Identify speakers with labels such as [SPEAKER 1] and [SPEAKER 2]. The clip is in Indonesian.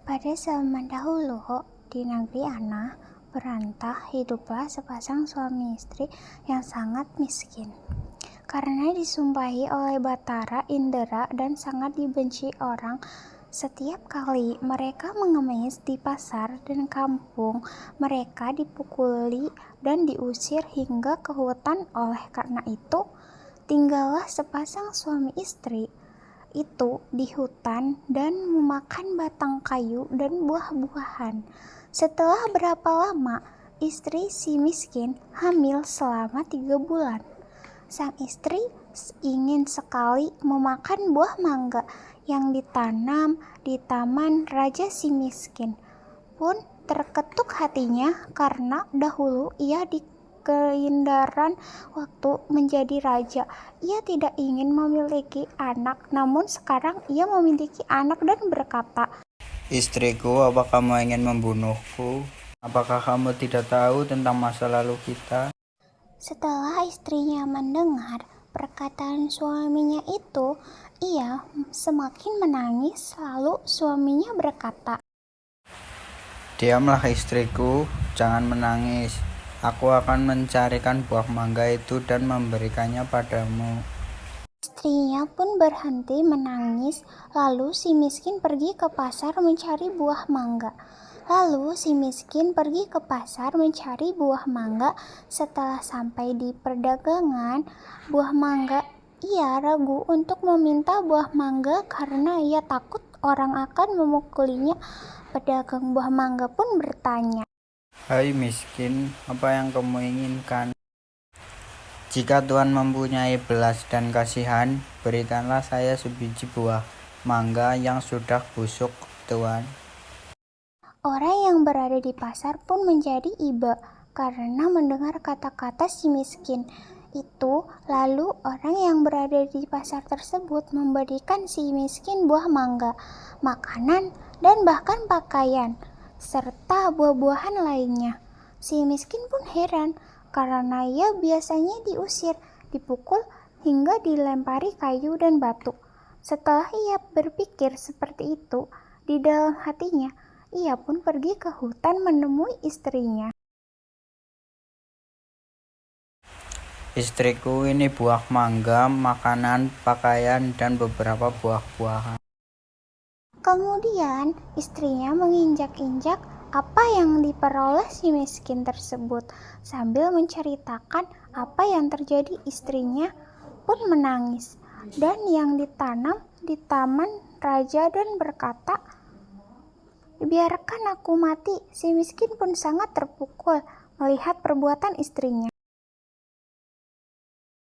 [SPEAKER 1] Pada zaman dahulu, di negeri Ana, berantah hiduplah sepasang suami istri yang sangat miskin. Karena disumpahi oleh Batara, Indra, dan sangat dibenci orang, setiap kali mereka mengemis di pasar dan kampung, mereka dipukuli dan diusir hingga ke hutan. Oleh karena itu, tinggallah sepasang suami istri itu di hutan dan memakan batang kayu dan buah-buahan. Setelah berapa lama, istri si miskin hamil selama 3 bulan. Sang istri ingin sekali memakan buah mangga yang ditanam di taman raja si miskin. Pun terketuk hatinya karena dahulu ia di keindaran waktu menjadi raja. Ia tidak ingin memiliki anak, namun sekarang ia memiliki anak dan berkata,
[SPEAKER 2] "Istriku, apa kamu ingin membunuhku? Apakah kamu tidak tahu tentang masa lalu kita?"
[SPEAKER 1] Setelah istrinya mendengar perkataan suaminya itu, ia semakin menangis. Lalu suaminya berkata,
[SPEAKER 2] "Diamlah istriku, jangan menangis. Aku akan mencarikan buah mangga itu dan memberikannya padamu."
[SPEAKER 1] Istrinya pun berhenti menangis. Lalu si miskin pergi ke pasar mencari buah mangga. Setelah sampai di perdagangan buah mangga, ia ragu untuk meminta buah mangga karena ia takut orang akan memukulinya. Pedagang buah mangga pun bertanya,
[SPEAKER 2] "Hai miskin, apa yang kamu inginkan? Jika Tuhan mempunyai belas dan kasihan, berikanlah saya sebiji buah mangga yang sudah busuk, Tuhan."
[SPEAKER 1] orang yang berada di pasar pun menjadi iba karena mendengar kata-kata si miskin itu. Lalu orang yang berada di pasar tersebut memberikan si miskin buah mangga, makanan, dan bahkan pakaian, serta buah-buahan lainnya. Si miskin pun heran karena ia biasanya diusir, dipukul, hingga dilempari kayu dan batu. Setelah ia berpikir seperti itu di dalam hatinya, ia pun pergi ke hutan menemui istrinya.
[SPEAKER 2] "Istriku, ini buah mangga, makanan, pakaian, dan beberapa buah-buahan."
[SPEAKER 1] Kemudian istrinya menginjak-injak apa yang diperoleh si miskin tersebut. Sambil menceritakan apa yang terjadi, istrinya pun menangis dan yang ditanam di taman raja dan berkata, "Biarkan aku mati." Si miskin pun sangat terpukul melihat perbuatan istrinya.